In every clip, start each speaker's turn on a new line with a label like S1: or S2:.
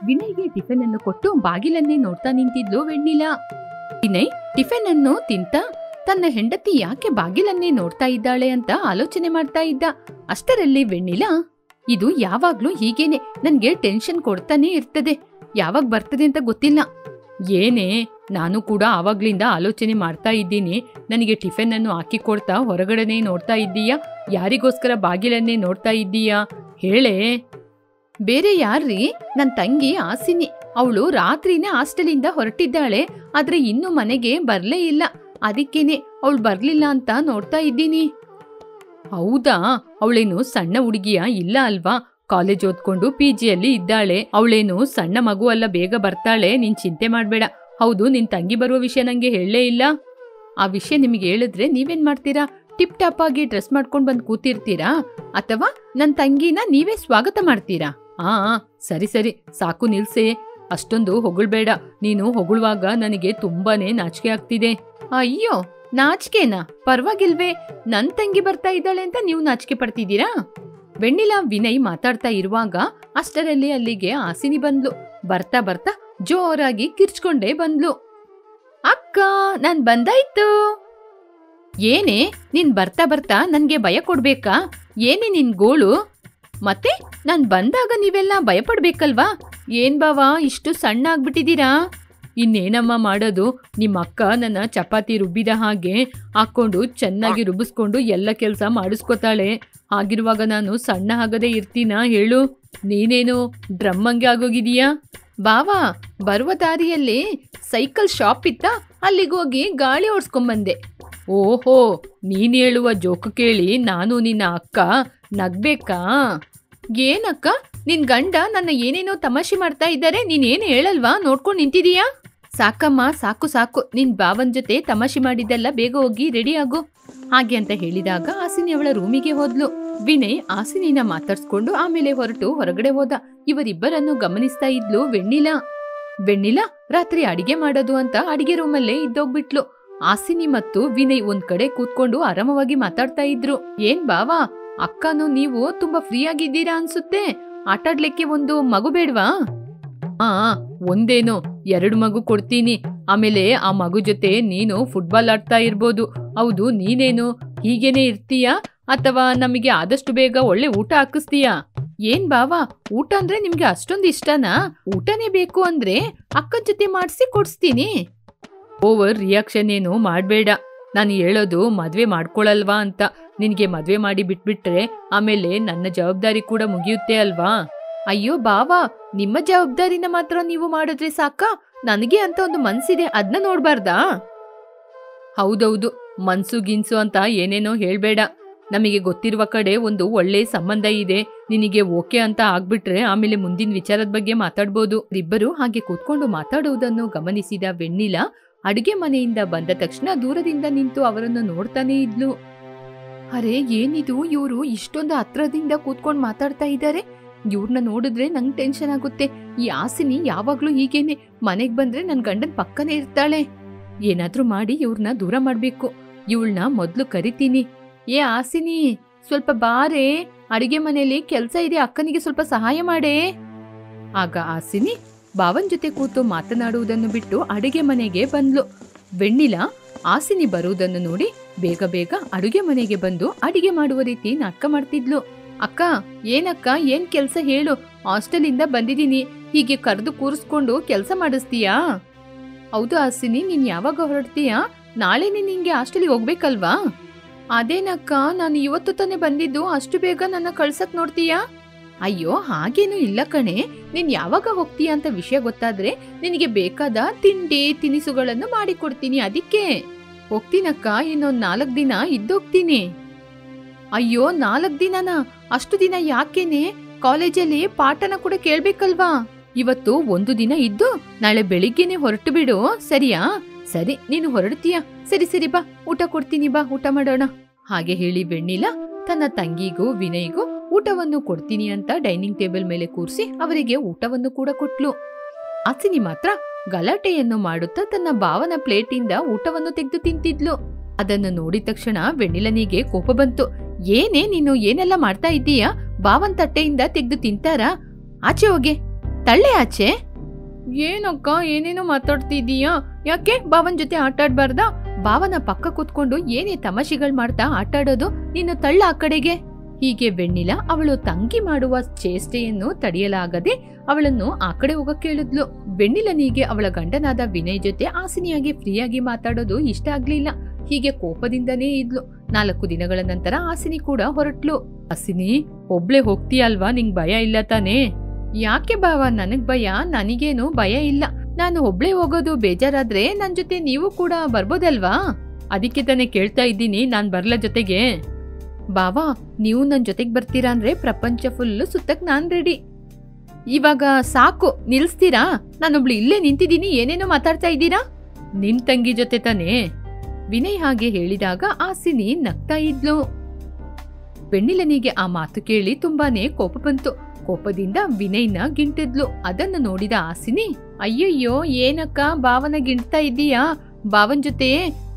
S1: ವಿನಯ್ಗೆ tiffin ಅನ್ನು ಕೊಟ್ಟು ಬಾಗಿಲನ್ನೇ ನೋಡ್ತಾ ನಿಂತಿದ್ಲು ವೆಣ್ಣಿಲಾ. ವಿನಯ್ ಟಿಫಿನ್ ಅನ್ನು ತಿಂತ ತನ್ನ ಹೆಂಡತಿ ಯಾಕೆ ಬಾಗಿಲನ್ನೇ ನೋಡ್ತಾ ಇದ್ದಾಳೆ ಅಂತ ಆಲೋಚನೆ ಮಾಡ್ತಾ ಇದ್ದ. ಅಷ್ಟರಲ್ಲಿ ವೆಣ್ಣಿಲಾ, ಇದು ಯಾವಾಗ್ಲೂ ಹೀಗೇನೆ, ನನ್ಗೆ ಟೆನ್ಷನ್ ಕೊಡ್ತಾನೆ ಇರ್ತದೆ, ಯಾವಾಗ ಬರ್ತದೆ ಅಂತ ಗೊತ್ತಿಲ್ಲ. ಏನೇ, ನಾನು ಕೂಡ ಆವಾಗ್ಲಿಂದ ಆಲೋಚನೆ ಮಾಡ್ತಾ ಇದ್ದೀನಿ. ನನಗೆ ಟಿಫಿನ್ ಅನ್ನು ಹಾಕಿ ಕೊಡ್ತಾ ಹೊರಗಡೆನೆ ನೋಡ್ತಾ ಇದ್ದೀಯಾ, ಯಾರಿಗೋಸ್ಕರ ಬಾಗಿಲನ್ನೇ ನೋಡ್ತಾ ಇದ್ದೀಯಾ ಹೇಳೇ? ಬೇರೆ ಯಾರ್ರೀ, ನನ್ ತಂಗಿ ಆಸಿನಿ. ಅವಳು ರಾತ್ರಿನೇ ಹಾಸ್ಟೆಲಿಂದ ಹೊರಟಿದ್ದಾಳೆ, ಆದ್ರೆ ಇನ್ನು ಮನೆಗೆ ಬರ್ಲೇ ಇಲ್ಲ. ಅದಕ್ಕೇನೆ ಅವಳು ಬರ್ಲಿಲ್ಲ ಅಂತ ನೋಡ್ತಾ ಇದ್ದೀನಿ. ಹೌದಾ, ಅವಳೇನು ಸಣ್ಣ ಹುಡುಗಿಯ ಇಲ್ಲ ಅಲ್ವಾ? ಕಾಲೇಜ್ ಓದ್ಕೊಂಡು ಪಿಜಿಯಲ್ಲಿ ಇದ್ದಾಳೆ. ಅವಳೇನು ಸಣ್ಣ ಮಗು ಅಲ್ಲ, ಬೇಗ ಬರ್ತಾಳೆ, ನೀನ್ ಚಿಂತೆ ಮಾಡ್ಬೇಡ. ಹೌದು, ನಿನ್ ತಂಗಿ ಬರುವ ವಿಷಯ ನಂಗೆ ಹೇಳಲೇ ಇಲ್ಲ. ಆ ವಿಷಯ ನಿಮಗೆ ಹೇಳಿದ್ರೆ ನೀವೇನ್ ಮಾಡ್ತೀರಾ? ಟಿಪ್ ಟಾಪ್ ಆಗಿ ಡ್ರೆಸ್ ಮಾಡ್ಕೊಂಡ್ ಬಂದ್ ಕೂತಿರ್ತೀರಾ, ಅಥವಾ ನನ್ ತಂಗಿನ ನೀವೇ ಸ್ವಾಗತ ಮಾಡ್ತೀರಾ? ಸರಿ ಸರಿ ಸಾಕು, ನಿಲ್ಸೆ. ಅಷ್ಟೊಂದು ಹೊಗಳ್ಬೇಡ. ನೀನು ಹೊಗಳುವಾಗ ನನಗೆ ತುಂಬಾನೇ ನಾಚಿಕೆ ಆಗ್ತಿದೆ. ಅಯ್ಯೋ, ನಾಚಿಕೆನಾ? ಪರವಾಗಿಲ್ವೇ, ನನ್ ತಂಗಿ ಬರ್ತಾ ಇದ್ದಾಳೆ ಅಂತ ನೀವು ನಾಚಿಕೆ ಪಡ್ತಿದ್ದೀರಾ? ವೆಣ್ಣಿಲಾ ವಿನಯ್ ಮಾತಾಡ್ತಾ ಇರುವಾಗ ಅಷ್ಟರಲ್ಲಿ ಅಲ್ಲಿಗೆ ಹಾಸಿನಿ ಬಂದ್ಲು. ಬರ್ತಾ ಬರ್ತಾ ಜೋರಾಗಿ ಕಿರ್ಚ್ಕೊಂಡೇ ಬಂದ್ಲು. ಅಕ್ಕ, ನಾನ್ ಬಂದಾಯ್ತು. ಏನೇ, ನೀನ್ ಬರ್ತಾ ಬರ್ತಾ ನನ್ಗೆ ಭಯ ಕೊಡ್ಬೇಕಾ? ಏನೇ ನಿನ್ ಗೋಳು? ಮತ್ತೆ ನಾನ್ ಬಂದಾಗ ನೀವೆಲ್ಲ ಭಯ ಪಡ್ಬೇಕಲ್ವಾ? ಏನ್ ಬಾವ, ಇಷ್ಟು ಸಣ್ಣ ಆಗ್ಬಿಟ್ಟಿದ್ದೀರಾ? ಇನ್ನೇನಮ್ಮ ಮಾಡೋದು, ನಿಮ್ಮ ಅಕ್ಕ ನನ್ನ ಚಪಾತಿ ರುಬ್ಬಿದ ಹಾಗೆ ಹಾಕೊಂಡು ಚೆನ್ನಾಗಿ ರುಬ್ಬಿಸ್ಕೊಂಡು ಎಲ್ಲ ಕೆಲಸ ಮಾಡಿಸ್ಕೊತಾಳೆ. ಹಾಗಿರುವಾಗ ನಾನು ಸಣ್ಣ ಆಗದೆ ಇರ್ತೀನಾ ಹೇಳು? ನೀನೇನು ಡ್ರಮ್ಮಂಗೆ ಆಗೋಗಿದೀಯಾ? ಬಾವಾ, ಬರುವ ದಾರಿಯಲ್ಲಿ ಸೈಕಲ್ ಶಾಪ್ ಇತ್ತ, ಅಲ್ಲಿಗೋಗಿ ಗಾಳಿ ಓಡಿಸ್ಕೊಂಬಂದೆ. ಓಹೋ, ನೀನ್ ಹೇಳುವ ಜೋಕು ಕೇಳಿ ನಾನು ನಿನ್ನ ಅಕ್ಕ ನಗ್ಬೇಕಾ? ಏನಕ್ಕ, ನಿನ್ ಗಂಡ ನನ್ನ ಏನೇನೋ ತಮಾಷೆ ಮಾಡ್ತಾ ಇದ್ದಾರೆ, ನೀನೇನು ಹೇಳಲ್ವಾ? ನೋಡ್ಕೊಂಡು ನಿಂತಿದೀಯಾ? ಸಾಕಮ್ಮ, ಸಾಕು ಸಾಕು, ನಿನ್ ಬಾವನ್ ಜೊತೆ ತಮಾಷೆ ಮಾಡಿದ್ದೆಲ್ಲ, ಬೇಗ ಹೋಗಿ ರೆಡಿ ಆಗು. ಹಾಗೆ ಅಂತ ಹೇಳಿದಾಗ ಹಾಸಿನಿ ಅವಳ ರೂಮಿಗೆ ಹೋದ್ಲು. ವಿನಯ್ ಹಾಸಿನಿನ ಮಾತಾಡ್ಸ್ಕೊಂಡು ಆಮೇಲೆ ಹೊರಟು ಹೊರಗಡೆ ಹೋದ. ಇವರಿಬ್ಬರನ್ನು ಗಮನಿಸ್ತಾ ಇದ್ಲು ವೆಣ್ಣಿಲಾ. ವೆಣ್ಣಿಲಾ ರಾತ್ರಿ ಅಡಿಗೆ ಮಾಡೋದು ಅಂತ ಅಡಿಗೆ ರೂಮಲ್ಲೇ ಇದ್ದೋಗ್ಬಿಟ್ಲು. ಹಾಸಿನಿ ಮತ್ತು ವಿನಯ್ ಒಂದ್ ಕಡೆ ಕೂತ್ಕೊಂಡು ಆರಾಮವಾಗಿ ಮಾತಾಡ್ತಾ ಇದ್ರು. ಏನ್ ಬಾವಾ, ಅಕ್ಕನು ನೀವು ತುಂಬಾ ಫ್ರೀ ಆಗಿದ್ದೀರಾ ಅನ್ಸುತ್ತೆ. ಆಟಾಡ್ಲಿಕ್ಕೆ ಒಂದು ಮಗು ಬೇಡ್ವಾ? ಒಂದೇನು 2 ಮಗು ಕೊಡ್ತೀನಿ. ಆಮೇಲೆ ಆ ಮಗು ಜೊತೆ ನೀನು ಫುಟ್ಬಾಲ್ ಆಡ್ತಾ ಇರ್ಬೋದು. ಹೌದು, ನೀನೇನು ಹೀಗೇನೆ ಇರ್ತೀಯಾ, ಅಥವಾ ನಮಗೆ ಆದಷ್ಟು ಬೇಗ ಒಳ್ಳೆ ಊಟ ಹಾಕಿಸ್ತೀಯಾ? ಏನ್ ಬಾವಾ, ಊಟ ಅಂದ್ರೆ ನಿಮ್ಗೆ ಅಷ್ಟೊಂದು ಇಷ್ಟನಾ? ಊಟನೇ ಬೇಕು ಅಂದ್ರೆ ಅಕ್ಕನ ಜೊತೆ ಮಾಡಿಸಿ ಕೊಡ್ಸ್ತೀನಿ. ಓವರ್ ರಿಯಾಕ್ಷನ್ ಏನು ಮಾಡ್ಬೇಡ. ನಾನು ಹೇಳೋದು ಮದ್ವೆ ಮಾಡ್ಕೊಳಲ್ವಾ ಅಂತ. ನಿನ್ಗೆ ಮದ್ವೆ ಮಾಡಿ ಬಿಟ್ಬಿಟ್ರೆ ಆಮೇಲೆ ನನ್ನ ಜವಾಬ್ದಾರಿ ಕೂಡ ಮುಗಿಯುತ್ತೆ ಅಲ್ವಾ? ಅಯ್ಯೋ ಬಾವಾ, ನಿಮ್ಮ ಜವಾಬ್ದಾರಿನ ಮಾತ್ರ ನೀವು ಮಾಡಿದ್ರೆ ಸಾಕ? ನನಗೆ ಅಂತ ಒಂದು ಮನ್ಸಿದೆ, ಅದನ್ನ ನೋಡ್ಬಾರ್ದಾ? ಹೌದೌದು, ಮನ್ಸು ಗಿನ್ಸು ಅಂತ ಏನೇನೋ ಹೇಳ್ಬೇಡ. ನಮಗೆ ಗೊತ್ತಿರುವ ಕಡೆ ಒಂದು ಒಳ್ಳೆ ಸಂಬಂಧ ಇದೆ. ನಿನಗೆ ಓಕೆ ಅಂತ ಆಗ್ಬಿಟ್ರೆ ಆಮೇಲೆ ಮುಂದಿನ ವಿಚಾರದ ಬಗ್ಗೆ ಮಾತಾಡ್ಬೋದು. ಇಬ್ಬರು ಹಾಗೆ ಕೂತ್ಕೊಂಡು ಮಾತಾಡುವುದನ್ನು ಗಮನಿಸಿದ ವೆಣ್ಣಿಲಾ ಅಡುಗೆ ಮನೆಯಿಂದ ಬಂದ ತಕ್ಷಣ ದೂರದಿಂದ ನಿಂತು ಅವರನ್ನು ನೋಡ್ತಾನೆ ಇದ್ಲು. ಅರೆ, ಏನಿದು, ಇವರು ಇಷ್ಟೊಂದು ಹತ್ರದಿಂದ ಕೂತ್ಕೊಂಡು ಮಾತಾಡ್ತಾ ಇದ್ದಾರೆ. ಇವ್ರನ್ನ ನೋಡಿದ್ರೆ ನಂಗೆ ಟೆನ್ಷನ್ ಆಗುತ್ತೆ. ಈ ಹಾಸಿನಿ ಯಾವಾಗ್ಲೂ ಹೀಗೇನೆ, ಮನೆಗ್ ಬಂದ್ರೆ ನನ್ ಗಂಡನ್ ಪಕ್ಕನೇ ಇರ್ತಾಳೆ. ಏನಾದ್ರೂ ಮಾಡಿ ಇವ್ರನ್ನ ದೂರ ಮಾಡ್ಬೇಕು. ಇವಳನ್ನ ಮೊದ್ಲು ಕರಿತೀನಿ. ಏ ಹಾಸಿನಿ, ಸ್ವಲ್ಪ ಬಾರೆ, ಅಡಿಗೆ ಮನೆಯಲ್ಲಿ ಕೆಲ್ಸ ಇದೆ, ಅಕ್ಕನಿಗೆ ಸ್ವಲ್ಪ ಸಹಾಯ ಮಾಡೇ. ಆಗ ಹಾಸಿನಿ ಬಾವನ್ ಜೊತೆ ಕೂತು ಮಾತನಾಡುವುದನ್ನು ಬಿಟ್ಟು ಅಡುಗೆ ಮನೆಗೆ ಬಂದ್ಲು. ವೆಣ್ಣಿಲಾ ಹಾಸಿನಿ ಬರುವುದನ್ನು ನೋಡಿ ಬೇಗ ಬೇಗ ಅಡುಗೆ ಮನೆಗೆ ಬಂದು ಅಡಿಗೆ ಮಾಡುವ ರೀತಿ ನಾಟಕ ಮಾಡ್ತಿದ್ಲು. ಅಕ್ಕ, ಏನಕ್ಕ, ಏನ್ ಕೆಲ್ಸ ಹೇಳು? ಹಾಸ್ಟೆಲಿಂದ ಬಂದಿದ್ದೀನಿ, ಹೀಗೆ ಕರೆದು ಕೂರಿಸ್ಕೊಂಡು ಕೆಲಸ ಮಾಡಿಸ್ತೀಯಾ? ಹೌದು ಹಾಸಿನಿ, ನೀನ್ ಯಾವಾಗ ಹೊರಡ್ತೀಯಾ? ನಾಳೆನೇ ನಿಂಗೆ ಹಾಸ್ಟೆಲಿಗೆ ಹೋಗ್ಬೇಕಲ್ವಾ? ಅದೇನಕ್ಕ, ನಾನು ಇವತ್ತು ತಾನೇ ಬಂದಿದ್ದು, ಅಷ್ಟು ಬೇಗ ನನ್ನ ಕಳ್ಸಕ್ ನೋಡ್ತೀಯಾ? ಅಯ್ಯೋ, ಹಾಗೇನು ಇಲ್ಲ ಕಣೆ. ನೀನ್ ಯಾವಾಗ ಹೋಗ್ತೀಯ ಅಂತ ವಿಷಯ ಗೊತ್ತಾದ್ರೆ ನಿನಗೆ ಬೇಕಾದ ತಿಂಡಿ ತಿನಿಸುಗಳನ್ನು ಮಾಡಿಕೊಡ್ತೀನಿ. ಅದಕ್ಕೆ ಹೋಗ್ತೀನಕ್ಕ, ಇನ್ನೊಂದ್ 4 ದಿನ ಇದ್ದೋಗ್ತೀನಿ. ಅಯ್ಯೋ, 4 ದಿನನಾ? ಅಷ್ಟು ದಿನ ಯಾಕೇನೆ? ಕಾಲೇಜಲ್ಲಿ ಪಾಠನ ಕೂಡ ಕೇಳ್ಬೇಕಲ್ವಾ? ಇವತ್ತು 1 ದಿನ ಇದ್ದು ನಾಳೆ ಬೆಳಿಗ್ಗೆನೆ ಹೊರಟು ಬಿಡು, ಸರಿಯಾ? ಸರಿ, ನೀನು ಹೊರಡ್ತೀಯ? ಸರಿ ಸರಿ, ಬಾ, ಊಟ ಕೊಡ್ತೀನಿ, ಬಾ, ಊಟ ಮಾಡೋಣ. ಹಾಗೆ ಹೇಳಿ ವೆಣ್ಣಿಲಾ ತನ್ನ ತಂಗಿಗೂ ವಿನಯ್ಗೂ ಊಟವನ್ನು ಕೊಡ್ತೀನಿ ಅಂತ ಡೈನಿಂಗ್ ಟೇಬಲ್ ಮೇಲೆ ಕೂರಿಸಿ ಅವರಿಗೆ ಊಟವನ್ನು ಕೂಡ ಕೊಟ್ಲು. ಹಾಸಿನಿ ಮಾತ್ರ ಗಲಾಟೆಯನ್ನು ಮಾಡುತ್ತಾ ತನ್ನ ಭಾವನ ಪ್ಲೇಟಿಂದ ಊಟವನ್ನು ತೆಗೆದು ತಿಂತಿದ್ಲು. ಅದನ್ನು ನೋಡಿದ ತಕ್ಷಣ ವೆಣ್ಣಿಲನಿಗೆ ಕೋಪ ಬಂತು. ಏನೇ ನೀನು, ಏನೆಲ್ಲ ಮಾಡ್ತಾ ಇದ್ದೀಯಾ? ಭಾವನ್ ತಟ್ಟೆಯಿಂದ ತೆಗೆದು ತಿಂತಾರಾ? ಆಚೆ ಹೋಗೆ. ತಳ್ಳೆ ಆಚೆ. ಏನಕ್ಕ ಏನೇನೋ ಮಾತಾಡ್ತಿದೀಯಾ? ಯಾಕೆ ಬಾವನ್ ಜೊತೆ ಆಟ ಆಡ್ಬಾರ್ದಾ? ಬಾವನ ಪಕ್ಕ ಕೂತ್ಕೊಂಡು ಏನೇ ತಮಾಷೆಗಳು ಮಾಡ್ತಾ ಆಟ ಆಡೋದು? ನೀನು ತಳ್ಳ ಆ ಕಡೆಗೆ. ಹೀಗೆ ವೆಣ್ಣಿಲಾ ಅವಳು ತಂಗಿ ಮಾಡುವ ಚೇಷ್ಟೆಯನ್ನು ತಡೆಯಲಾಗದೆ ಅವಳನ್ನು ಆ ಕಡೆ ಹೋಗಕ್ಕೆ ಹೇಳಿದ್ಲು. ವೆಣ್ಣಿಲನಿಗೆ ಅವಳ ಗಂಡನಾದ ವಿನಯ್ ಜೊತೆ ಆಸಿನಿಯಾಗಿ ಫ್ರೀಯಾಗಿ ಮಾತಾಡೋದು ಇಷ್ಟ ಆಗ್ಲಿಲ್ಲ. ಹೀಗೆ ಕೋಪದಿಂದನೇ ಇದ್ಲು. 4 ದಿನಗಳ ನಂತರ ಆಸಿನಿ ಕೂಡ ಹೊರಟ್ಲು. ಆಸಿನಿ, ಒಬ್ಳೆ ಹೋಗ್ತೀಯಲ್ವಾ? ನಿಂಗ್ ಭಯ ಇಲ್ಲ ತಾನೇ? ಯಾಕೆ ಬಾವ, ನನಗ್ ಭಯ? ನನಗೇನು ಭಯ ಇಲ್ಲ. ನಾನು ಒಬ್ಳೆ ಹೋಗೋದು ಬೇಜಾರಾದ್ರೆ ನನ್ ಜೊತೆ ನೀವು ಕೂಡ ಬರ್ಬೋದಲ್ವಾ? ಅದಕ್ಕೆ ತಾನೇ ಕೇಳ್ತಾ ಇದ್ದೀನಿ, ನಾನ್ ಬರ್ಲ ಜೊತೆಗೆ? ಬಾವಾ, ನೀವು ನನ್ ಜೊತೆಗ್ ಬರ್ತೀರಾ ಅಂದ್ರೆ ಪ್ರಪಂಚ ಫುಲ್ಲು ಸುತ್ತಕ್ ನಾನ್ ರೆಡಿ. ಇವಾಗ ಸಾಕು, ನಿಲ್ಸ್ತೀರಾ? ನಾನೊಬ್ಳು ಇಲ್ಲೇ ನಿಂತಿದ್ದೀನಿ, ಏನೇನೋ ಮಾತಾಡ್ತಾ ಇದ್ದೀರಾ? ನಿನ್ ತಂಗಿ ಜೊತೆ ತಾನೇ? ವಿನಯ್ ಹಾಗೆ ಹೇಳಿದಾಗ ಆಸಿನಿ ನಗ್ತಾ ಇದ್ಲು. ವೆಣ್ಣಿಲನಿಗೆ ಆ ಮಾತು ಕೇಳಿ ತುಂಬಾನೇ ಕೋಪ ಬಂತು. ಕೋಪದಿಂದ ವಿನಯ್ನ ಗಿಂಟಿದ್ಲು. ಅದನ್ನು ನೋಡಿದ ಆಸಿನಿ, ಅಯ್ಯಯ್ಯೋ ಏನಕ್ಕ ಬಾವನ ಗಿಂಟ್ತಾ ಇದ್ದೀಯಾ? ಬಾವನ್ ಜೊತೆ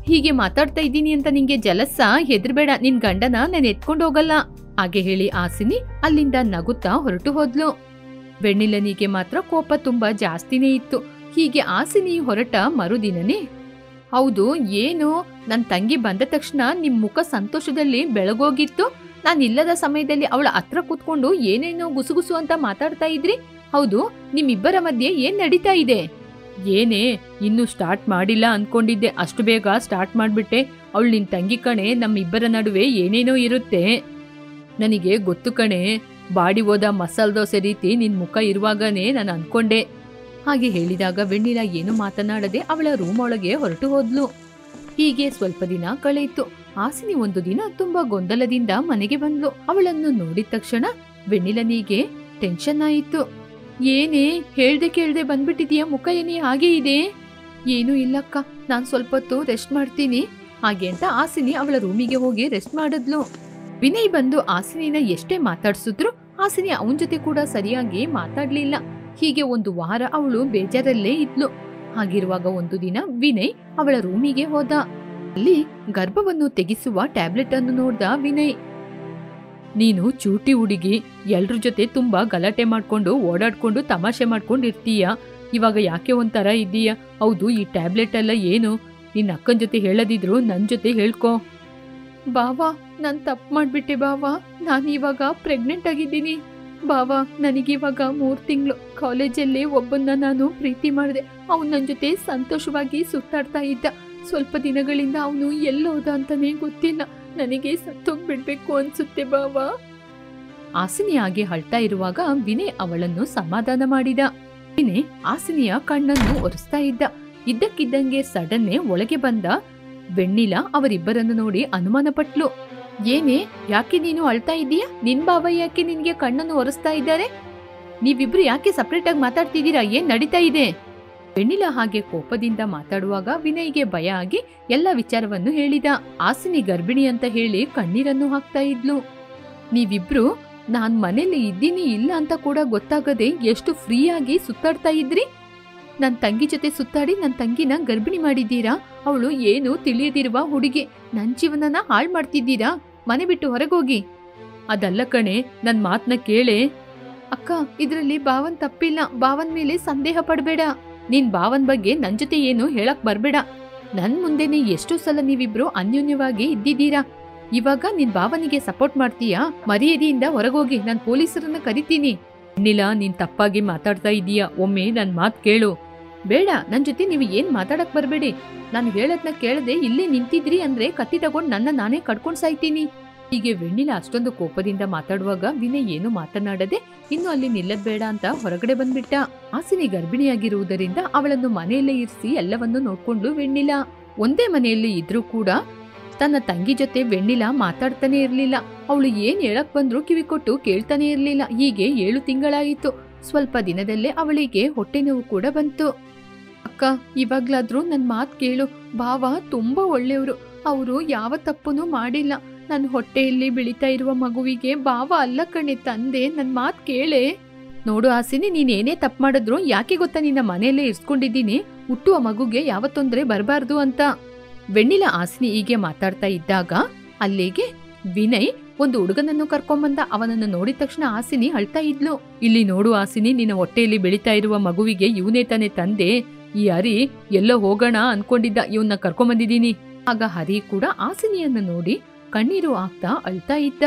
S1: ಹೀಗೆ ಮಾತಾಡ್ತಾ ಇದ್ದೀನಿ ಅಂತ ನಿಂಗೆ ಜಲಸ್ಸ? ಹೆದರ್ಬೇಡ, ನಿನ್ ಗಂಡನ ನಾನು ಎತ್ಕೊಂಡು ಹೋಗಲ್ಲ. ಹಾಗೆ ಹೇಳಿ ಆಸಿನಿ ಅಲ್ಲಿಂದ ನಗುತ್ತಾ ಹೊರಟು ಹೋದ್ಲು. ವೆಣ್ಣಿಲನಿಗೆ ಮಾತ್ರ ಕೋಪ ತುಂಬಾ ಜಾಸ್ತಿನೇ ಇತ್ತು. ಹೀಗೆ ಆಸಿನಿ ಹೊರಟ ಮರುದಿನನೇ, ಹೌದು ಏನು, ನನ್ ತಂಗಿ ಬಂದ ತಕ್ಷಣ ನಿಮ್ ಮುಖ ಸಂತೋಷದಲ್ಲಿ ಬೆಳಗೋಗಿತ್ತು. ನಾನಿಲ್ಲದ ಸಮಯದಲ್ಲಿ ಅವಳ ಹತ್ರ ಕೂತ್ಕೊಂಡು ಏನೇನೋ ಗುಸುಗುಸು ಅಂತ ಮಾತಾಡ್ತಾ ಇದ್ರಿ. ಹೌದು, ನಿಮ್ಮಿಬ್ಬರ ಮಧ್ಯೆ ಏನ್ ನಡೀತಾ ಇದೆ? ಏನೇ, ಇನ್ನು ಸ್ಟಾರ್ಟ್ ಮಾಡಿಲ್ಲ ಅನ್ಕೊಂಡಿದ್ದೆ, ಅಷ್ಟು ಬೇಗ ಸ್ಟಾರ್ಟ್ ಮಾಡ್ಬಿಟ್ಟೆ. ಅವಳು ನಿನ್ ತಂಗಿ ಕಣೆ, ನಮ್ಮಿಬ್ಬರ ನಡುವೆ ಏನೇನೋ ಇರುತ್ತೆ. ನನಗೆ ಗೊತ್ತು ಕಣೆ, ಬಾಡಿ ಹೋದ ಮಸಾಲ ದೋಸೆ ರೀತಿ ನಿನ್ ಮುಖ ಇರುವಾಗನೇ ನಾನು ಅನ್ಕೊಂಡೆ. ಹಾಗೆ ಹೇಳಿದಾಗ ವೆಣ್ಣಿಲಾ ಏನು ಮಾತನಾಡದೆ ಅವಳ ರೂಮ್ ಒಳಗೆ ಹೊರಟು ಹೋದ್ಲು. ಹೀಗೆ ಸ್ವಲ್ಪ ದಿನ ಕಳೆಯಿತು. ಆಸಿನಿ ಒಂದು ದಿನ ತುಂಬಾ ಗೊಂದಲದಿಂದ ಮನೆಗೆ ಬಂದ್ಲು. ಅವಳನ್ನು ನೋಡಿದ ತಕ್ಷಣ ವೆಣ್ಣಿಲನಿಗೆ ಟೆನ್ಷನ್ ಆಯಿತು. ಏನೇ, ಹೇಳ್ದೆ ಕೇಳ್ದೆ ಬಂದ್ಬಿಟ್ಟಿದೀಯ, ಮುಖ ಏನೇ ಹಾಗೆ ಇದೆ? ಏನೂ ಇಲ್ಲಕ್ಕ, ನಾನ್ ಸ್ವಲ್ಪ ಹೊತ್ತು ರೆಸ್ಟ್ ಮಾಡ್ತೀನಿ. ಹಾಗೆ ಅಂತ ಆಸಿನಿ ಅವಳ ರೂಮಿಗೆ ಹೋಗಿ ರೆಸ್ಟ್ ಮಾಡಿದ್ಲು. ವಿನಯ್ ಬಂದು ಆಸಿನಿನ ಎಷ್ಟೇ ಮಾತಾಡ್ಸಿದ್ರು ಆಸಿನಿ ಅವನ ಜೊತೆ ಕೂಡ ಸರಿಯಾಗಿ ಮಾತಾಡ್ಲಿಲ್ಲ. ಹೀಗೆ 1 ವಾರ ಅವಳು ಬೇಜಾರಲ್ಲೇ ಇದ್ಲು. ಹಾಗಿರುವಾಗ ಒಂದು ದಿನ ವಿನಯ್ ಅವಳ ರೂಮಿಗೆ ಹೋದ. ಅಲ್ಲಿ ಗರ್ಭವನ್ನು ತೆಗೆಸುವ ಟ್ಯಾಬ್ಲೆಟ್ ಅನ್ನು ನೋಡ್ದ ವಿನಯ್. ನೀನು ಚೂಟಿ ಹುಡುಗಿ, ಎಲ್ರ ಜೊತೆ ತುಂಬಾ ಗಲಾಟೆ ಮಾಡ್ಕೊಂಡು ಓಡಾಡ್ಕೊಂಡು ತಮಾಷೆ ಮಾಡ್ಕೊಂಡಿರ್ತೀಯ. ಇವಾಗ ಯಾಕೆ ಒಂಥರ ಇದ್ದೀಯ? ಹೌದು, ಈ ಟ್ಯಾಬ್ಲೆಟ್ ಎಲ್ಲ ಏನು? ನಿನ್ನ ಅಕ್ಕನ ಜೊತೆ ಹೇಳದಿದ್ರು ನನ್ ಜೊತೆ ಹೇಳ್ಕೊ. ಬಾವಾ, ನಾನ್ ತಪ್ಪು ಮಾಡ್ಬಿಟ್ಟೆ ಬಾವಾ. ನಾನಿವಾಗ ಪ್ರೆಗ್ನೆಂಟ್ ಆಗಿದ್ದೀನಿ ಬಾವಾ. ನನಗಿವಾಗ 3 ತಿಂಗಳು. ಕಾಲೇಜಲ್ಲಿ ಒಬ್ಬನ್ನ ನಾನು ಪ್ರೀತಿ ಮಾಡಿದೆ. ಅವನು ನನ್ನ ಜೊತೆ ಸಂತೋಷವಾಗಿ ಸುತ್ತಾಡ್ತಾ ಇದ್ದ. ಸ್ವಲ್ಪ ದಿನಗಳಿಂದ ಅವನು ಎಲ್ಲೋದ ಅಂತಾನೆ ಗೊತ್ತಿಲ್ಲ. ನನಗೆ ಸತ್ತೋಗ್ಬಿಡ್ಬೇಕು ಅನ್ಸುತ್ತೆ ಬಾವಾ. ಆಸಿನಿ ಹಾಗೆ ಅಳ್ತಾ ಇರುವಾಗ ವಿನಯ್ ಅವಳನ್ನು ಸಮಾಧಾನ ಮಾಡಿದ. ವಿನಯ್ ಆಸಿನಿಯ ಕಣ್ಣನ್ನು ಒರೆಸ್ತಾ ಇದ್ದ. ಇದ್ದಕ್ಕಿದ್ದಂಗೆ ಸಡನ್ನೇ ಒಳಗೆ ಬಂದ ವೆಣ್ಣಿಲಾ ಅವರಿಬ್ಬರನ್ನು ನೋಡಿ ಅನುಮಾನ ಪಟ್ಲು. ಏನೇ, ಯಾಕೆ ನೀನು ಅಳ್ತಾ ಇದ್ದೀಯಾ? ನಿನ್ ಬಾವ ಯಾಕೆ ನಿನ್ಗೆ ಕಣ್ಣನ್ನು ಒರೆಸ್ತಾ ಇದ್ದಾರೆ? ನೀವಿಬ್ರು ಯಾಕೆ ಸಪ್ರೇಟ್ ಆಗಿ ಮಾತಾಡ್ತಿದ್ದೀರಾ? ಏನ್ ನಡೀತಾ ಇದೆ? ವೆಣ್ಣಿಲಾ ಹಾಗೆ ಕೋಪದಿಂದ ಮಾತಾಡುವಾಗ ವಿನಯ್ಗೆ ಭಯ ಆಗಿ ಎಲ್ಲ ವಿಚಾರವನ್ನು ಹೇಳಿದ. ಆಸಿನಿ ಗರ್ಭಿಣಿ ಅಂತ ಹೇಳಿ ಕಣ್ಣೀರನ್ನು ಹಾಕ್ತಾ ಇದ್ಲು. ನೀವಿಬ್ರು ನಾನ್ ಮನೇಲಿ ಇದ್ದೀನಿ ಇಲ್ಲ ಅಂತ ಕೂಡ ಗೊತ್ತಾಗದೆ ಎಷ್ಟು ಫ್ರೀಯಾಗಿ ಸುತ್ತಾಡ್ತಾ ಇದ್ರಿ. ನನ್ ತಂಗಿ ಜೊತೆ ಸುತ್ತಾಡಿ ನನ್ ತಂಗಿನ ಗರ್ಭಿಣಿ ಮಾಡಿದ್ದೀರಾ. ಅವಳು ಏನು ತಿಳಿಯದಿರುವ ಹುಡುಗಿ. ನನ್ ಜೀವನನ ಹಾಳು ಮಾಡ್ತಿದ್ದೀರಾ. ಮನೆ ಬಿಟ್ಟು ಹೊರಗೋಗಿ. ಅದಲ್ಲ ಕಣೆ, ನನ್ ಮಾತನ್ನ ಕೇಳೆ. ಅಕ್ಕ, ಇದ್ರಲ್ಲಿ ಭಾವನ್ ತಪ್ಪಿಲ್ಲ. ಭಾವನ್ ಮೇಲೆ ಸಂದೇಹ ಪಡ್ಬೇಡ. ನಿನ್ ಭಾವನ್ ಬಗ್ಗೆ ನನ್ ಜೊತೆ ಏನು ಹೇಳಕ್ ಬರ್ಬೇಡ. ನನ್ ಮುಂದೆನೆ ಎಷ್ಟೋ ಸಲ ನೀವಿಬ್ರು ಅನ್ಯೋನ್ಯವಾಗಿ ಇದ್ದಿದ್ದೀರಾ. ಇವಾಗ ನಿನ್ ಭಾವನಿಗೆ ಸಪೋರ್ಟ್ ಮಾಡ್ತೀಯಾ? ಮರ್ಯಾದೆಯಿಂದ ಹೊರಗೋಗಿ, ನಾನ್ ಪೊಲೀಸರನ್ನ ಕರಿತೀನಿ. ವೆಣ್ಣಿಲಾ, ನೀನ್ ತಪ್ಪಾಗಿ ಮಾತಾಡ್ತಾ ಇದೀಯಾ. ಒಮ್ಮೆ ನನ್ ಮಾತ್ ಕೇಳು. ಬೇಡ, ನನ್ ಜೊತೆ ನೀವು ಏನ್ ಮಾತಾಡಕ್ ಬರ್ಬೇಡಿ. ನಾನು ಹೇಳದ್ನ ಕೇಳದೆ ಇಲ್ಲೇ ನಿಂತಿದ್ರಿ ಅಂದ್ರೆ ಕತ್ತಿ ತಗೊಂಡ್ ನನ್ನ ನಾನೇ ಕಡ್ಕೊಂಡ್ ಸಾಯ್ತೀನಿ. ಹೀಗೆ ವೆಣ್ಣಿಲಾ ಅಷ್ಟೊಂದು ಕೋಪದಿಂದ ಮಾತಾಡುವಾಗ ವಿನಯ್ ಏನು ಮಾತನಾಡದೆ ಇನ್ನು ಅಲ್ಲಿ ನಿಲ್ಲದ್ ಬೇಡ ಅಂತ ಹೊರಗಡೆ ಬಂದ್ಬಿಟ್ಟ. ಆಸಿನಿ ಗರ್ಭಿಣಿಯಾಗಿರುವುದರಿಂದ ಅವಳನ್ನು ಮನೆಯಲ್ಲೇ ಇರಿಸಿ ಎಲ್ಲವನ್ನೂ ನೋಡ್ಕೊಂಡ್ಲು ವೆಣ್ಣಿಲಾ. ಒಂದೇ ಮನೆಯಲ್ಲಿ ಇದ್ರೂ ಕೂಡ ತನ್ನ ತಂಗಿ ಜೊತೆ ವೆಣ್ಣಿಲಾ ಮಾತಾಡ್ತಾನೆ ಇರ್ಲಿಲ್ಲ. ಅವಳು ಏನ್ ಹೇಳಕ್ ಬಂದ್ರು ಕಿವಿ ಕೊಟ್ಟು ಕೇಳ್ತಾನೆ ಇರ್ಲಿಲ್ಲ. ಹೀಗೆ 7 ತಿಂಗಳಾಯಿತು. ಸ್ವಲ್ಪ ದಿನದಲ್ಲೇ ಅವಳಿಗೆ ಹೊಟ್ಟೆ ನೋವು ಕೂಡ ಬಂತು. ಅಕ್ಕ, ಇವಾಗ್ಲಾದ್ರೂ ನನ್ ಮಾತ್ ಕೇಳು. ಭಾವ ತುಂಬಾ ಒಳ್ಳೆಯವರು. ಅವರು ಯಾವ ತಪ್ಪುನೂ ಮಾಡಿಲ್ಲ. ನನ್ ಹೊಟ್ಟೆಯಲ್ಲಿ ಬೆಳೀತಾ ಇರುವ ಮಗುವಿಗೆ ಭಾವ ಅಲ್ಲ ಕಣೆ ತಂದೆ. ನನ್ ಮಾತ್ ಕೇಳೆ. ನೋಡು ಆಸಿನಿ, ನೀನ್ ಏನೇ ತಪ್ಪು ಮಾಡಿದ್ರು ಯಾಕೆ ಗೊತ್ತಾ, ನಿನ್ನ ಮನೆಯಲ್ಲೇ ಇರ್ಸ್ಕೊಂಡಿದ್ದೀನಿ. ಹುಟ್ಟುವ ಮಗುಗೆ ಯಾವ ತೊಂದರೆ ಬರಬಾರ್ದು ಅಂತ. ವೆಣ್ಣಿಲಾ ಆಸಿನಿ ಹೀಗೆ ಮಾತಾಡ್ತಾ ಇದ್ದಾಗ ಅಲ್ಲಿಗೆ ವಿನಯ್ ಒಂದು ಹುಡುಗನನ್ನು ಕರ್ಕೊಂಬಂದ. ಅವನನ್ನು ನೋಡಿದ ತಕ್ಷಣ ಹಾಸಿನಿ ಅಳ್ತಾ ಇದ್ಲು. ಇಲ್ಲಿ ನೋಡು ಹಾಸಿನಿ, ನಿನ್ನ ಹೊಟ್ಟೆಯಲ್ಲಿ ಬೆಳೀತಾ ಇರುವ ಮಗುವಿಗೆ ಇವನೇ ತಾನೇ ತಂದೆ. ಈ ಹರಿ ಎಲ್ಲೋ ಹೋಗೋಣ ಅನ್ಕೊಂಡಿದ್ದ, ಇವನ್ನ ಕರ್ಕೊಂಬಂದಿದ್ದೀನಿ. ಆಗ ಹರಿ ಕೂಡ ಹಾಸಿನಿಯನ್ನು ನೋಡಿ ಕಣ್ಣೀರು ಆಗ್ತಾ ಅಳ್ತಾ ಇದ್ದ.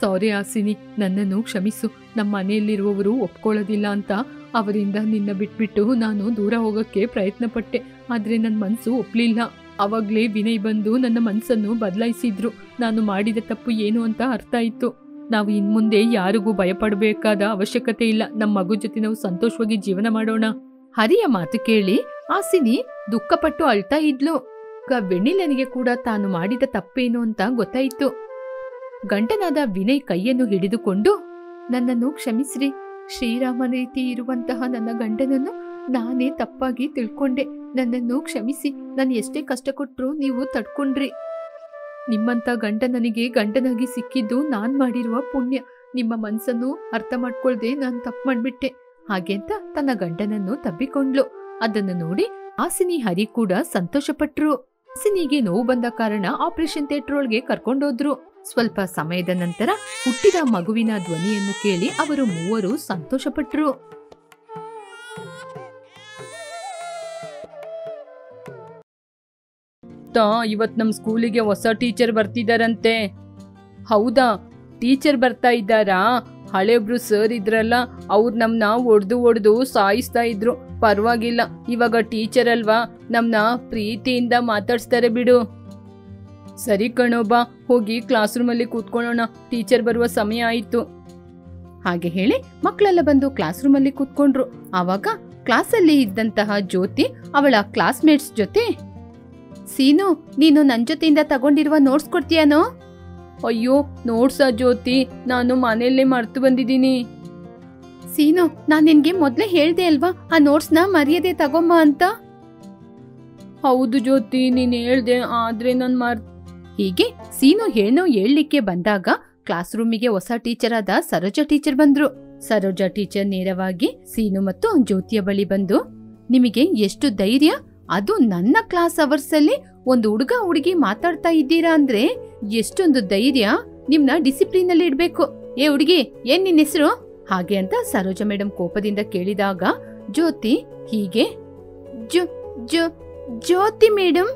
S1: ಸಾರಿ ಹಾಸಿನಿ, ನನ್ನನ್ನು ಕ್ಷಮಿಸು. ನಮ್ಮ ಮನೆಯಲ್ಲಿರುವವರು ಒಪ್ಕೊಳ್ಳೋದಿಲ್ಲ ಅಂತ ಅವರಿಂದ ನಿನ್ನ ಬಿಟ್ಬಿಟ್ಟು ನಾನು ದೂರ ಹೋಗಕ್ಕೆ ಪ್ರಯತ್ನ ಪಟ್ಟೆ. ಆದ್ರೆ ನನ್ನ ಮನ್ಸು ಒಪ್ಲಿಲ್ಲ. ಅವಾಗ್ಲೇ ವಿನಯ್ ಬಂದು ನನ್ನ ಮನ್ಸನ್ನು ಬದಲಾಯಿಸಿದ್ರು. ನಾನು ಮಾಡಿದ ತಪ್ಪು ಏನು ಅಂತ ಅರ್ಥ ಆಯ್ತು. ನಾವು ಇನ್ಮುಂದೆ ಯಾರಿಗೂ ಭಯಪಡಬೇಕಾದ ಅವಶ್ಯಕತೆ ಇಲ್ಲ. ನಮ್ಮ ಮಗು ಜೊತೆ ನಾವು ಸಂತೋಷವಾಗಿ ಜೀವನ ಮಾಡೋಣ. ಹರಿಯ ಮಾತು ಕೇಳಿ ಹಾಸಿನಿ ದುಃಖಪಟ್ಟು ಅಳ್ತಾ ಇದ್ಲು. ವೆಣ್ಣಿಲನಿಗೆ ಕೂಡ ತಾನು ಮಾಡಿದ ತಪ್ಪೇನು ಅಂತ ಗೊತ್ತಾಯಿತು. ಗಂಡನಾದ ವಿನಯ್ ಕೈಯನ್ನು ಹಿಡಿದುಕೊಂಡು, ನನ್ನನ್ನು ಕ್ಷಮಿಸ್ರಿ. ಶ್ರೀರಾಮನ ರೀತಿ ಇರುವಂತಹ ನನ್ನ ಗಂಡನನ್ನು ನಾನೇ ತಪ್ಪಾಗಿ ತಿಳ್ಕೊಂಡೆ. ನನ್ನನ್ನು ಕ್ಷಮಿಸಿ. ನಾನು ಎಷ್ಟೇ ಕಷ್ಟ ಕೊಟ್ಟರು ನೀವು ತಡ್ಕೊಂಡ್ರಿ. ನಿಮ್ಮಂತ ಗಂಡ ನನಗೆ ಗಂಡನಾಗಿ ಸಿಕ್ಕಿದ್ದು ನಾನ್ ಮಾಡಿರುವ ಪುಣ್ಯ. ನಿಮ್ಮ ಮನ್ಸನ್ನು ಅರ್ಥ ಮಾಡ್ಕೊಳ್ದೆ ನಾನು ತಪ್ಪು ಮಾಡ್ಬಿಟ್ಟೆ. ಹಾಗೆ ಅಂತ ತನ್ನ ಗಂಡನನ್ನು ತಬ್ಬಿಕೊಂಡ್ಲು. ಅದನ್ನು ನೋಡಿ ಹಾಸಿನಿ ಹರಿ ಕೂಡ ಸಂತೋಷಪಟ್ರು. ಹಾಸಿನಿಗೆ ನೋವು ಬಂದ ಕಾರಣ ಆಪರೇಷನ್ ಥಿಯೇಟರ್ ಒಳಗೆ ಕರ್ಕೊಂಡೋದ್ರು. ಸ್ವಲ್ಪ ಸಮಯದ ನಂತರ ಹುಟ್ಟಿದ ಮಗುವಿನ ಧ್ವನಿಯನ್ನು ಕೇಳಿ ಅವರು ಮೂವರು ಸಂತೋಷಪಟ್ರು. ಇವತ್ ನಮ್ ಸ್ಕೂಲಿಗೆ ಹೊಸ ಟೀಚರ್ ಬರ್ತಿದಾರಂತೆ. ಹೌದಾ, ಟೀಚರ್ ಬರ್ತಾ ಇದ್ದಾರಾ? ಹಳೆಬ್ರು ಸರ್ ಇದ್ರಲ್ಲ, ಅವ್ರು ನಮ್ನ ಒಡ್ದು ಸಾಯಿಸ್ತಾ ಇದ್ರು. ಪರವಾಗಿಲ್ಲ, ಇವಾಗ ಟೀಚರ್ ಅಲ್ವಾ, ನಮ್ನ ಪ್ರೀತಿಯಿಂದ ಮಾತಾಡ್ಸ್ತಾರೆ ಬಿಡು. ಸರಿ ಕಣೋಬಾ, ಹೋಗಿ ಕ್ಲಾಸ್ ರೂಮಲ್ಲಿ ಕೂತ್ಕೊಳ್ಳೋಣ. ಟೀಚರ್ ಬರುವ ಸಮಯ ಆಯ್ತು. ಹಾಗೆ ಹೇಳಿ ಮಕ್ಕಳೆಲ್ಲ ಬಂದು ಕ್ಲಾಸ್ ರೂಮಲ್ಲಿ ಕೂತ್ಕೊಂಡ್ರು. ಆವಾಗ ಕ್ಲಾಸಲ್ಲಿ ಇದ್ದಂತಹ ಜ್ಯೋತಿ ಅವಳ ಕ್ಲಾಸ್ಮೇಟ್ಸ್ ಜೊತೆ, ಸೀನು, ನೀನು ನನ್ ಜೊತೆಯಿಂದ ತಗೊಂಡಿರುವ ನೋಟ್ಸ್ ಕೊಡ್ತೀಯಾನೋ? ಅಯ್ಯೋ, ನೋಟ್ಸಾ ಜ್ಯೋತಿ? ನಾನು ಮನೆಯಲ್ಲೇ ಮರ್ತು ಬಂದಿದ್ದೀನಿ. ಸೀನು, ನಾನ್ ನಿನ್ಗೆ ಮೊದ್ಲೇ ಹೇಳ್ದೆ ಅಲ್ವಾ ಆ ನೋಟ್ಸ್ನ ಮರ್ಯಾದೆ ತಗೊಂಬ ಅಂತ. ಹೌದು ಜ್ಯೋತಿ, ನೀನ್ ಹೇಳ್ದೆ, ಆದ್ರೆ ನನ್ ಹೀಗೆ ಸೀನು ಹೇಳಲಿಕ್ಕೆ ಬಂದಾಗ ಕ್ಲಾಸ್ ರೂಮಿಗೆ ಹೊಸ ಟೀಚರ್ ಆದ ಸರೋಜಾ ಟೀಚರ್ ಬಂದ್ರು. ಸರೋಜಾ ಟೀಚರ್ ನೇರವಾಗಿ ಸೀನು ಮತ್ತು ಜ್ಯೋತಿಯ ಬಳಿ ಬಂದು, ನಿಮಗೆ ಎಷ್ಟು ಧೈರ್ಯ? ಅದು ನನ್ನ ಕ್ಲಾಸ್ ಅವರ್ಸ್ ಅಲ್ಲಿ ಒಂದು ಹುಡುಗ ಹುಡುಗಿ ಮಾತಾಡ್ತಾ ಇದ್ದೀರಾ ಅಂದ್ರೆ ಎಷ್ಟೊಂದು ಧೈರ್ಯ! ನಿಮ್ನ ಡಿಸಿಪ್ಲಿನ್ ಅಲ್ಲಿ ಇಡ್ಬೇಕು. ಏ ಹುಡುಗಿ, ಏನ್ ನಿನ್ ಹೆಸರು? ಹಾಗೆ ಅಂತ ಸರೋಜಾ ಮೇಡಮ್ ಕೋಪದಿಂದ ಕೇಳಿದಾಗ ಜ್ಯೋತಿ ಹೀಗೆ, ಜ್ಯೋತಿ ಮೇಡಮ್,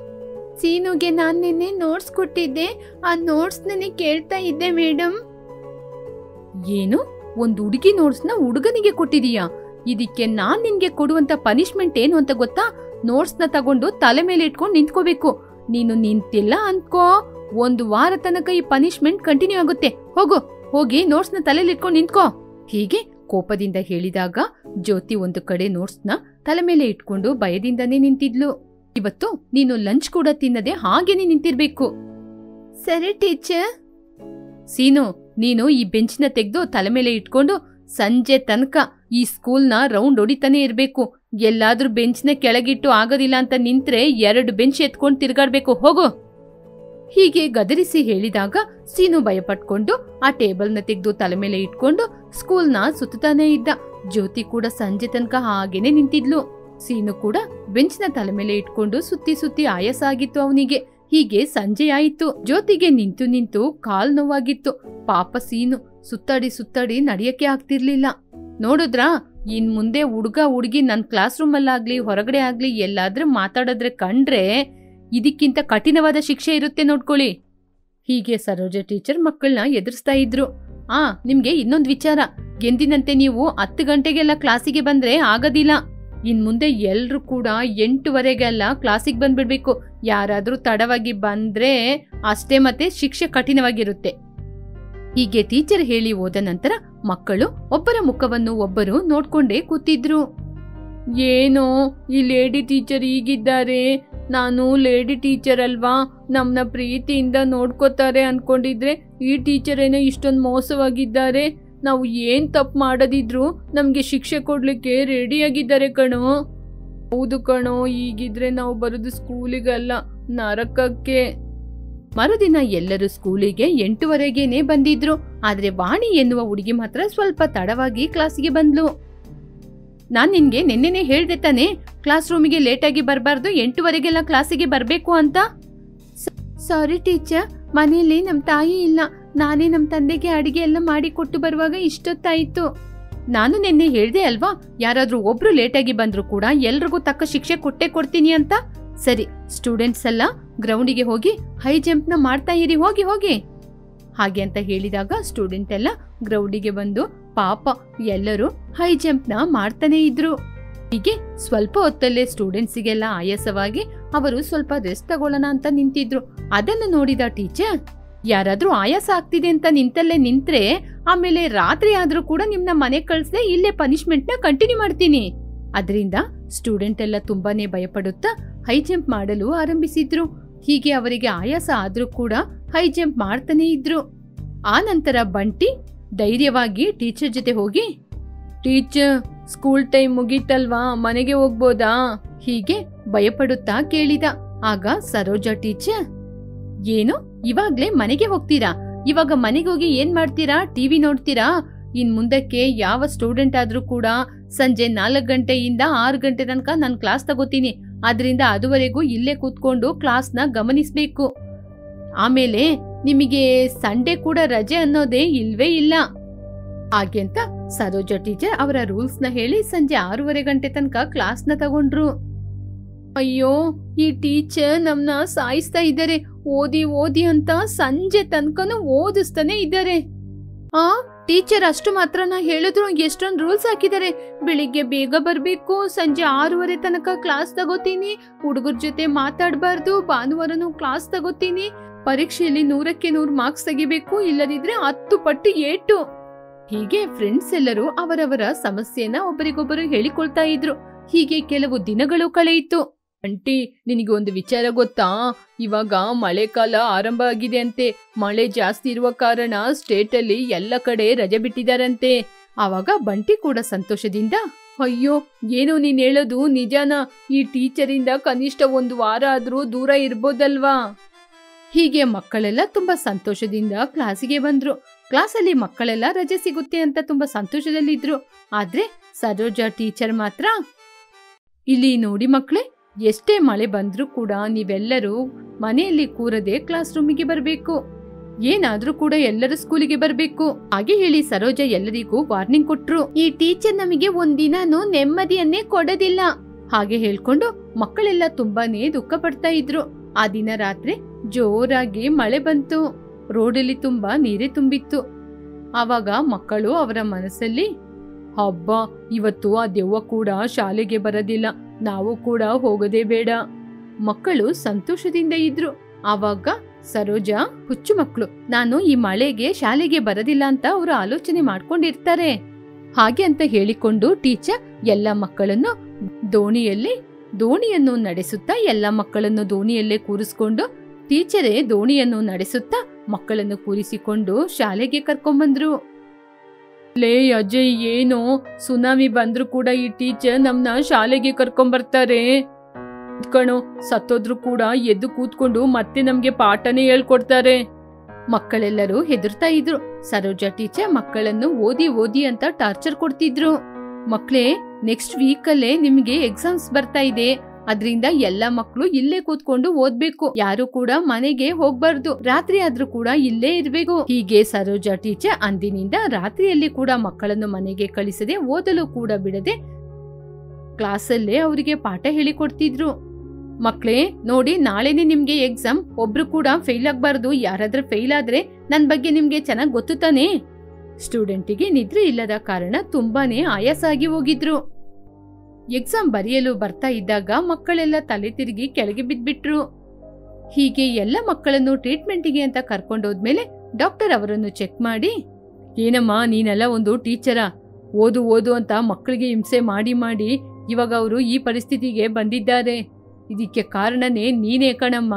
S1: ಸೀನುಗೆ ನಾನ್ ನಿನ್ನೆ ನೋಟ್ಸ್ ಕೊಟ್ಟಿದ್ದೆ. ಆ ನೋಟ್ಸ್ ನನಗೆ ಕೇಳ್ತಾ ಇದ್ದೆ ಮೇಡಮ್. ಏನು? ಒಂದು ಹುಡುಗಿ ನೋಟ್ಸ್ನ ಹುಡುಗನಿಗೆ ಕೊಟ್ಟಿದೀಯಾ? ಇದಕ್ಕೆ ನಾನ್ ನಿನ್ಗೆ ಕೊಡುವಂತ ಪನಿಷ್ಮೆಂಟ್ ಏನು ಅಂತ ಗೊತ್ತಾ? ನೋಟ್ಸ್ನ ತಗೊಂಡು ತಲೆ ಮೇಲೆ ಇಟ್ಕೊಂಡು ನಿಂತ್ಕೋಬೇಕು. ನೀನು ನಿಂತಿಲ್ಲ ಅನ್ಕೋ, 1 ವಾರ ತನಕ ಈ ಪನಿಷ್ಮೆಂಟ್ ಕಂಟಿನ್ಯೂ ಆಗುತ್ತೆ. ಹೋಗಿ ನೋಟ್ಸ್ನ ತಲೆಯಲ್ಲಿ ಇಟ್ಕೊಂಡು ನಿಂತ್ಕೋ. ಹೀಗೆ ಕೋಪದಿಂದ ಹೇಳಿದಾಗ ಜ್ಯೋತಿ ಒಂದು ಕಡೆ ನೋಟ್ಸ್ನ ತಲೆ ಮೇಲೆ ಇಟ್ಕೊಂಡು ಭಯದಿಂದನೇ ನಿಂತಿದ್ಲು. ಇವತ್ತು ನೀನು ಲಂಚ್ ಕೂಡ ತಿನ್ನದೆ ಹಾಗೇನೆ ನಿಂತಿರ್ಬೇಕು. ಸರಿ ಟೀಚರ್. ಸೀನು, ನೀನು ಈ ಬೆಂಚ್ನ ತೆಗೆದು ತಲೆ ಮೇಲೆ ಇಟ್ಕೊಂಡು ಸಂಜೆ ತನಕ ಈ ಸ್ಕೂಲ್ನ ರೌಂಡ್ ಹೊಡಿತಾನೆ ಇರ್ಬೇಕು. ಎಲ್ಲಾದ್ರೂ ಬೆಂಚ್ನ ಕೆಳಗಿಟ್ಟು ಆಗೋದಿಲ್ಲ ಅಂತ ನಿಂತ್ರೆ 2 ಬೆಂಚ್ ಎತ್ಕೊಂಡು ತಿರ್ಗಾಡ್ಬೇಕು. ಹೋಗು. ಹೀಗೆ ಗದರಿಸಿ ಹೇಳಿದಾಗ ಸೀನು ಭಯಪಟ್ಕೊಂಡು ಆ ಟೇಬಲ್ನ ತೆಗೆದು ತಲೆ ಮೇಲೆ ಇಟ್ಕೊಂಡು ಸ್ಕೂಲ್ನ ಸುತ್ತಾನೆ ಇದ್ದ. ಜ್ಯೋತಿ ಕೂಡ ಸಂಜೆ ತನಕ ಹಾಗೇನೆ ನಿಂತಿದ್ಲು. ಸೀನು ಕೂಡ ಬೆಂಚ್ನ ತಲೆ ಮೇಲೆ ಇಟ್ಕೊಂಡು ಸುತ್ತಿ ಆಯಾಸ ಆಗಿತ್ತು ಅವನಿಗೆ. ಹೀಗೆ ಸಂಜೆ ಆಯಿತು. ಜ್ಯೋತಿಗೆ ನಿಂತು ಕಾಲ್ ನೋವಾಗಿತ್ತು. ಪಾಪ ಸೀನು ಸುತ್ತಾಡಿ ನಡೆಯಕ್ಕೆ ಆಗ್ತಿರ್ಲಿಲ್ಲ. ನೋಡಿದ್ರಾ, ಇನ್ ಮುಂದೆ ಹುಡುಗ ಹುಡುಗಿ ನನ್ ಕ್ಲಾಸ್ ರೂಮ್ ಅಲ್ಲಾಗ್ಲಿ ಹೊರಗಡೆ ಆಗ್ಲಿ ಎಲ್ಲಾದ್ರೂ ಮಾತಾಡಿದ್ರೆ ಕಂಡ್ರೆ ಇದಕ್ಕಿಂತ ಕಠಿಣವಾದ ಶಿಕ್ಷೆ ಇರುತ್ತೆ ನೋಡ್ಕೊಳ್ಳಿ. ಹೀಗೆ ಸರೋಜಾ ಟೀಚರ್ ಮಕ್ಕಳನ್ನ ಎದುರಿಸ್ತಾ ಇದ್ರು. ನಿಮ್ಗೆ ಇನ್ನೊಂದು ವಿಚಾರ, ಎಂದಿನಂತೆ ನೀವು 10 ಗಂಟೆಗೆಲ್ಲ ಕ್ಲಾಸಿಗೆ ಬಂದ್ರೆ ಆಗೋದಿಲ್ಲ. ಇನ್ ಮುಂದೆ ಎಲ್ರು ಕೂಡ 8:15 ಕ್ಲಾಸಿಗೆ ಬಂದ್ಬಿಡ್ಬೇಕು. ಯಾರಾದ್ರೂ ತಡವಾಗಿ ಬಂದ್ರೆ ಅಷ್ಟೇ, ಮತ್ತೆ ಶಿಕ್ಷೆ ಕಠಿಣವಾಗಿರುತ್ತೆ. ಹೀಗೆ ಟೀಚರ್ ಹೇಳಿ ಹೋದ ನಂತರ ಮಕ್ಕಳು ಒಬ್ಬರ ಮುಖವನ್ನು ಒಬ್ಬರು ನೋಡ್ಕೊಂಡೇ ಕೂತಿದ್ರು. ಏನೋ ಈ ಲೇಡಿ ಟೀಚರ್ ಹೀಗಿದ್ದಾರೆ, ನಾನು ಲೇಡಿ ಟೀಚರ್ ಅಲ್ವಾ, ನಮ್ನ ಪ್ರೀತಿಯಿಂದ ನೋಡ್ಕೋತಾರೆ ಅನ್ಕೊಂಡಿದ್ರೆ ಈ ಟೀಚರ್ ಏನೋ ಇಷ್ಟೊಂದು ಮೋಸವಾಗಿದ್ದಾರೆ. ನಾವು ಏನ್ ತಪ್ಪು ಮಾಡದಿದ್ರು ನಮ್ಗೆ ಶಿಕ್ಷೆ ಕೊಡ್ಲಿಕ್ಕೆ ರೆಡಿಯಾಗಿದ್ದಾರೆ ಕಣೋ. ಹೌದು ಕಣೋ, ಈಗಿದ್ರೆ ನಾವು ಬರೋದು ಸ್ಕೂಲಿಗಲ್ಲ, ನರಕಕ್ಕೆ. ಮರುದಿನ ಎಲ್ಲರೂ ಸ್ಕೂಲಿಗೆ 8:15ನೇ ಬಂದಿದ್ರು. ಆದ್ರೆ ವಾಣಿ ಎನ್ನುವ ಹುಡುಗಿ ಮಾತ್ರ ಸ್ವಲ್ಪ ತಡವಾಗಿ ಕ್ಲಾಸಿಗೆ ಬಂದ್ಲು. ನಾನ್ ನಿನ್ಗೆ ನೆನ್ನೆನೆ ಹೇಳ್ದೆ ತಾನೆ, ಕ್ಲಾಸ್ ರೂಮಿಗೆ ಲೇಟಾಗಿ ಬರಬಾರ್ದು, 8:15 ಕ್ಲಾಸಿಗೆ ಬರ್ಬೇಕು ಅಂತ. ಸಾರಿ ಟೀಚರ್, ಮನೆಯಲ್ಲಿ ನಮ್ ತಾಯಿ ಇಲ್ಲ, ನಾನೇ ನಮ್ ತಂದೆಗೆ ಅಡಿಗೆ ಎಲ್ಲ ಮಾಡಿ ಕೊಟ್ಟು ಬರುವಾಗ ಇಷ್ಟೊತ್ತಾಯ್ತು. ನಾನು ನಿನ್ನೆ ಹೇಳ್ದೆ ಅಲ್ವಾ, ಯಾರಾದ್ರೂ ಒಬ್ರು ಲೇಟಾಗಿ ಬಂದ್ರು ಕೂಡ ಎಲ್ರಿಗೂ ತಕ್ಕ ಶಿಕ್ಷೆ ಕೊಟ್ಟೆ ಕೊಡ್ತೀನಿ ಅಂತ. ಸರಿ, ಸ್ಟೂಡೆಂಟ್ಸ್ ಎಲ್ಲ ಗ್ರೌಂಡಿಗೆ ಹೋಗಿ ಹೈ ಜಂಪ್ ನ ಮಾಡ್ತಾ ಇರಿ, ಹೋಗಿ ಹೋಗಿ ಹಾಗೆ ಅಂತ ಹೇಳಿದಾಗ ಸ್ಟೂಡೆಂಟ್ ಎಲ್ಲ ಗ್ರೌಂಡಿಗೆ ಬಂದು ಪಾಪ ಎಲ್ಲರೂ ಹೈ ಜಂಪ್ ನ ಮಾಡ್ತಾನೆ ಇದ್ರು. ಹೀಗೆ ಸ್ವಲ್ಪ ಹೊತ್ತಲ್ಲೇ ಸ್ಟೂಡೆಂಟ್ಸಿಗೆಲ್ಲ ಆಯಾಸವಾಗಿ ಅವರು ಸ್ವಲ್ಪ ರೆಸ್ಟ್ ತಗೊಳ್ಳೋಣ ಅಂತ ನಿಂತಿದ್ರು. ಅದನ್ನು ನೋಡಿದ ಟೀಚರ್, ಯಾರಾದ್ರೂ ಆಯಾಸ ಆಗ್ತಿದೆ ಅಂತ ನಿಂತಲ್ಲೇ ನಿಂತ್ರೆ ಆಮೇಲೆ ರಾತ್ರಿ ಆದ್ರೂ ಕೂಡ ನಿಮ್ನ ಮನೆ ಕಳ್ಸದೆ ಇಲ್ಲೇ ಪನಿಷ್ಮೆಂಟ್ ನ ಕಂಟಿನ್ಯೂ ಮಾಡ್ತೀನಿ. ಅದರಿಂದ ಸ್ಟೂಡೆಂಟ್ ಎಲ್ಲ ತುಂಬಾನೇ ಭಯಪಡುತ್ತಾ ಹೈ ಜಂಪ್ ಮಾಡಲು ಆರಂಭಿಸಿದ್ರು. ಹೀಗೆ ಅವರಿಗೆ ಆಯಾಸ ಆದ್ರೂ ಕೂಡ ಹೈ ಜಂಪ್ ಮಾಡ್ತಾನೆ ಇದ್ರು. ಆ ನಂತರ ಬಂಟಿ ಧೈರ್ಯವಾಗಿ ಟೀಚರ್ ಜೊತೆ ಹೋಗಿ, ಟೀಚರ್ ಸ್ಕೂಲ್ ಟೈಮ್ ಮುಗೀತಲ್ವಾ, ಮನೆಗೆ ಹೋಗ್ಬೋದಾ ಹೀಗೆ ಭಯಪಡುತ್ತಾ ಕೇಳಿದ. ಆಗ ಸರೋಜಾ ಟೀಚರ್, ಏನು ಇವಾಗ್ಲೇ ಮನೆಗೆ ಹೋಗ್ತೀರಾ? ಇವಾಗ ಮನೆಗೆ ಹೋಗಿ ಏನ್ ಮಾಡ್ತೀರಾ? ಟಿವಿ ನೋಡ್ತೀರಾ? ಇನ್ ಮುಂದಕ್ಕೆ ಯಾವ ಸ್ಟೂಡೆಂಟ್ ಆದ್ರೂ ಕೂಡ ಸಂಜೆ 4 ಗಂಟೆಯಿಂದ 6 ಗಂಟೆ ತನಕ ನಾನು ಕ್ಲಾಸ್ ತಗೋತೀನಿ. ಆದ್ರಿಂದ ಅದುವರೆಗೂ ಇಲ್ಲೇ ಕೂತ್ಕೊಂಡು ಕ್ಲಾಸ್ನ ಗಮನಿಸ್ಬೇಕು. ಆಮೇಲೆ ನಿಮಗೆ ಸಂಡೇ ಕೂಡ ರಜೆ ಅನ್ನೋದೇ ಇಲ್ವೇ ಇಲ್ಲ. ಹಾಗೆ ಅಂತ ಸರೋಜಾ ಟೀಚರ್ ಅವರ ರೂಲ್ಸ್ ನ ಹೇಳಿ ಸಂಜೆ 6:30 ಗಂಟೆ ತನಕ ಕ್ಲಾಸ್ ನ ತಗೊಂಡ್ರು. ಅಯ್ಯೋ, ಈ ಟೀಚರ್ ನಮ್ನ ಸಾಯಿಸ್ತಾ ಇದ್ದಾರೆ. ಓದಿ ಓದಿ ಅಂತ ಸಂಜೆ ತನಕನೂ ಓದಿಸ್ತಾನೆ ಇದ್ದಾರೆ. ಟೀಚರ್ ಅಷ್ಟು ಮಾತ್ರನ ಹೇಳಿದ್ರು, ಎಷ್ಟೊಂದು ರೂಲ್ಸ್ ಹಾಕಿದ್ದಾರೆ. ಬೆಳಿಗ್ಗೆ ಬೇಗ ಬರ್ಬೇಕು, ಸಂಜೆ 6:30 ತನಕ ಕ್ಲಾಸ್ ತಗೋತೀನಿ, ಹುಡುಗರ ಜೊತೆ ಮಾತಾಡಬಾರ್ದು, ಭಾನುವಾರನೂ ಕ್ಲಾಸ್ ತಗೋತೀನಿ, ಪರೀಕ್ಷೆಯಲ್ಲಿ 100ಕ್ಕೆ 100 ಮಾರ್ಕ್ಸ್ ತೆಗಿಬೇಕು, ಇಲ್ಲದಿದ್ರೆ 10 ಪಟ್ಟು ಏಟು. ಹೀಗೆ ಫ್ರೆಂಡ್ಸ್ ಎಲ್ಲರೂ ಅವರವರ ಸಮಸ್ಯೆನ ಒಬ್ಬರಿಗೊಬ್ಬರು ಹೇಳಿಕೊಳ್ತಾ ಇದ್ರು. ಹೀಗೆ ಕೆಲವು ದಿನಗಳು ಕಳೆಯಿತು. ಆಂಟಿ, ನಿನಗೆ ಒಂದು ವಿಚಾರ ಗೊತ್ತಾ? ಇವಾಗ ಮಳೆಕಾಲ ಆರಂಭ ಆಗಿದೆ ಅಂತೆ. ಮಳೆ ಜಾಸ್ತಿ ಇರುವ ಕಾರಣ ಸ್ಟೇಟ್ ಅಲ್ಲಿ ಎಲ್ಲ ಕಡೆ ರಜೆ ಬಿಟ್ಟಿದಾರಂತೆ. ಆವಾಗ ಬಂಟಿ ಕೂಡ ಸಂತೋಷದಿಂದ, ಅಯ್ಯೋ, ಏನೋ ನೀನ್ ಹೇಳೋದು ನಿಜಾನಾ? ಈ ಟೀಚರಿಂದ ಕನಿಷ್ಠ 1 ವಾರ ಆದ್ರೂ ದೂರ ಇರ್ಬೋದಲ್ವಾ? ಹೀಗೆ ಮಕ್ಕಳೆಲ್ಲ ತುಂಬಾ ಸಂತೋಷದಿಂದ ಕ್ಲಾಸಿಗೆ ಬಂದ್ರು. ಕ್ಲಾಸಲ್ಲಿ ಮಕ್ಕಳೆಲ್ಲ ರಜೆ ಸಿಗುತ್ತೆ ಅಂತ ತುಂಬಾ ಸಂತೋಷದಲ್ಲಿದ್ರು. ಆದ್ರೆ ಸರೋಜಾ ಟೀಚರ್ ಮಾತ್ರ, ಇಲ್ಲಿ ನೋಡಿ ಮಕ್ಕಳೇ, ಎಷ್ಟೇ ಮಳೆ ಬಂದ್ರೂ ಕೂಡ ನೀವೆಲ್ಲರೂ ಮನೆಯಲ್ಲಿ ಕೂರದೆ ಕ್ಲಾಸ್ ರೂಮಿಗೆ ಬರ್ಬೇಕು. ಏನಾದ್ರೂ ಕೂಡ ಎಲ್ಲರೂ ಸ್ಕೂಲಿಗೆ ಬರ್ಬೇಕು. ಹಾಗೆ ಹೇಳಿ ಸರೋಜಾ ಎಲ್ಲರಿಗೂ ವಾರ್ನಿಂಗ್ ಕೊಟ್ರು. ಈ ಟೀಚರ್ ನಮಗೆ ಒಂದಿನಾನು ನೆಮ್ಮದಿಯನ್ನೇ ಕೊಡೋದಿಲ್ಲ. ಹಾಗೆ ಹೇಳ್ಕೊಂಡು ಮಕ್ಕಳೆಲ್ಲ ತುಂಬಾನೇ ದುಃಖ ಪಡ್ತಾ ಇದ್ರು. ಆ ದಿನ ರಾತ್ರಿ ಜೋರಾಗಿ ಮಳೆ ಬಂತು. ರೋಡಲ್ಲಿ ತುಂಬಾ ನೀರೇ ತುಂಬಿತ್ತು. ಆವಾಗ ಮಕ್ಕಳು ಅವರ ಮನಸ್ಸಲ್ಲಿ, ಹಬ್ಬ, ಇವತ್ತು ಆ ದೆವ್ವ ಕೂಡ ಶಾಲೆಗೆ ಬರೋದಿಲ್ಲ, ನಾವು ಕೂಡ ಹೋಗೋದೇ ಬೇಡ. ಮಕ್ಕಳು ಸಂತೋಷದಿಂದ ಇದ್ರು. ಆವಾಗ ಸರೋಜಾ, ಹುಚ್ಚು ಮಕ್ಕಳು, ನಾನು ಈ ಮಳೆಗೆ ಶಾಲೆಗೆ ಬರೋದಿಲ್ಲ ಅಂತ ಅವರು ಆಲೋಚನೆ ಮಾಡ್ಕೊಂಡಿರ್ತಾರೆ. ಹಾಗೆ ಅಂತ ಹೇಳಿಕೊಂಡು ಟೀಚರ್ ಎಲ್ಲ ಮಕ್ಕಳನ್ನು ದೋಣಿಯನ್ನು ನಡೆಸುತ್ತಾ ಎಲ್ಲ ಮಕ್ಕಳನ್ನು ದೋಣಿಯಲ್ಲೇ ಕೂರಿಸ್ಕೊಂಡು ಟೀಚರೇ ದೋಣಿಯನ್ನು ನಡೆಸುತ್ತಾ ಮಕ್ಕಳನ್ನು ಕೂರಿಸಿಕೊಂಡು ಶಾಲೆಗೆ ಕರ್ಕೊಂಡ್ಬಂದ್ರು. ಲೇ ಅಜಯ್, ಏನೋ ಸುನಾಮಿ ಬಂದ್ರು ಕೂಡ ಈ ಟೀಚರ್ ನಮ್ನ ಶಾಲೆಗೆ ಕರ್ಕೊಂಬರ್ತಾರೆ ಕಣೋ. ಸತ್ತೋದ್ರು ಕೂಡ ಎದ್ದು ಕೂತ್ಕೊಂಡು ಮತ್ತೆ ನಮ್ಗೆ ಪಾಠನೇ ಹೇಳ್ಕೊಡ್ತಾರೆ. ಮಕ್ಕಳೆಲ್ಲರೂ ಹೆದರ್ತಾ ಇದ್ರು. ಸರೋಜಾ ಟೀಚರ್ ಮಕ್ಕಳನ್ನು ಓದಿ ಓದಿ ಅಂತ ಟಾರ್ಚರ್ ಕೊಡ್ತಿದ್ರು. ಮಕ್ಕಳೇ, ನೆಕ್ಸ್ಟ್ ವೀಕಲ್ಲೇ ನಿಮ್ಗೆ ಎಕ್ಸಾಮ್ಸ್ ಬರ್ತಾ ಇದೆ. ಅದ್ರಿಂದ ಎಲ್ಲ ಮಕ್ಕಳು ಇಲ್ಲೇ ಕೂತ್ಕೊಂಡು ಓದ್ಬೇಕು. ಯಾರು ಕೂಡ ಮನೆಗೆ ಹೋಗ್ಬಾರ್ದು. ರಾತ್ರಿ ಆದ್ರೂ ಕೂಡ ಇಲ್ಲೇ ಇರ್ಬೇಕು. ಹೀಗೆ ಸರೋಜಾ ಟೀಚರ್ ಅಂದಿನಿಂದ ರಾತ್ರಿಯಲ್ಲಿ ಕೂಡ ಮಕ್ಕಳನ್ನು ಮನೆಗೆ ಕಳಿಸದೆ, ಓದಲು ಕೂಡ ಬಿಡದೆ ಕ್ಲಾಸಲ್ಲೇ ಅವರಿಗೆ ಪಾಠ ಹೇಳಿಕೊಡ್ತಿದ್ರು. ಮಕ್ಕಳೇ ನೋಡಿ, ನಾಳೆನೆ ನಿಮ್ಗೆ ಎಕ್ಸಾಮ್. ಒಬ್ರು ಕೂಡ ಫೇಲ್ ಆಗ್ಬಾರ್ದು. ಯಾರಾದ್ರೂ ಫೇಲ್ ಆದ್ರೆ ನನ್ ಬಗ್ಗೆ ನಿಮ್ಗೆ ಚೆನ್ನಾಗ್ ಗೊತ್ತು ತಾನೇ? ಸ್ಟೂಡೆಂಟಿಗೆ ನಿದ್ರೆ ಇಲ್ಲದ ಕಾರಣ ತುಂಬಾನೇ ಆಯಾಸ ಆಗಿ ಹೋಗಿದ್ರು. ಎಕ್ಸಾಮ್ ಬರೆಯಲು ಬರ್ತಾ ಇದ್ದಾಗ ಮಕ್ಕಳೆಲ್ಲ ತಲೆ ತಿರುಗಿ ಕೆಳಗೆ ಬಿದ್ಬಿಟ್ರು. ಹೀಗೆ ಎಲ್ಲ ಮಕ್ಕಳನ್ನು ಟ್ರೀಟ್ಮೆಂಟಿಗೆ ಅಂತ ಕರ್ಕೊಂಡೋದ್ಮೇಲೆ ಡಾಕ್ಟರ್ ಅವರನ್ನು ಚೆಕ್ ಮಾಡಿ, ಏನಮ್ಮ ನೀನೆಲ್ಲ ಒಂದು ಟೀಚರಾ? ಓದು ಓದು ಅಂತ ಮಕ್ಕಳಿಗೆ ಹಿಂಸೆ ಮಾಡಿ ಮಾಡಿ ಇವಾಗ ಅವರು ಈ ಪರಿಸ್ಥಿತಿಗೆ ಬಂದಿದ್ದಾರೆ. ಇದಕ್ಕೆ ಕಾರಣನೇ ನೀನೇ ಕಣಮ್ಮ.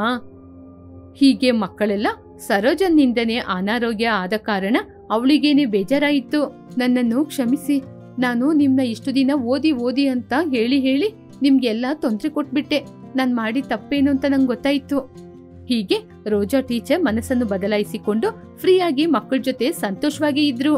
S1: ಹೀಗೆ ಮಕ್ಕಳೆಲ್ಲ ಸರೋಜನ್ನಿಂದನೇ ಅನಾರೋಗ್ಯ ಆದ ಕಾರಣ ಅವಳಿಗೇನೆ ಬೇಜಾರಾಯಿತು. ನನ್ನನ್ನು ಕ್ಷಮಿಸಿ, ನಾನು ನಿಮ್ನ ಇಷ್ಟು ದಿನ ಓದಿ ಓದಿ ಅಂತ ಹೇಳಿ ಹೇಳಿ ನಿಮ್ಗೆಲ್ಲ ತೊಂದರೆ ಕೊಟ್ಬಿಟ್ಟೆ. ನಾನ್ ಮಾಡಿ ತಪ್ಪೇನು ಅಂತ ನಂಗೆ ಗೊತ್ತಾಯ್ತು. ಹೀಗೆ ರೋಜಾ ಟೀಚರ್ ಮನಸ್ಸನ್ನು ಬದಲಾಯಿಸಿಕೊಂಡು ಫ್ರೀಯಾಗಿ ಮಕ್ಕಳ ಜೊತೆ ಸಂತೋಷವಾಗಿ ಇದ್ರು.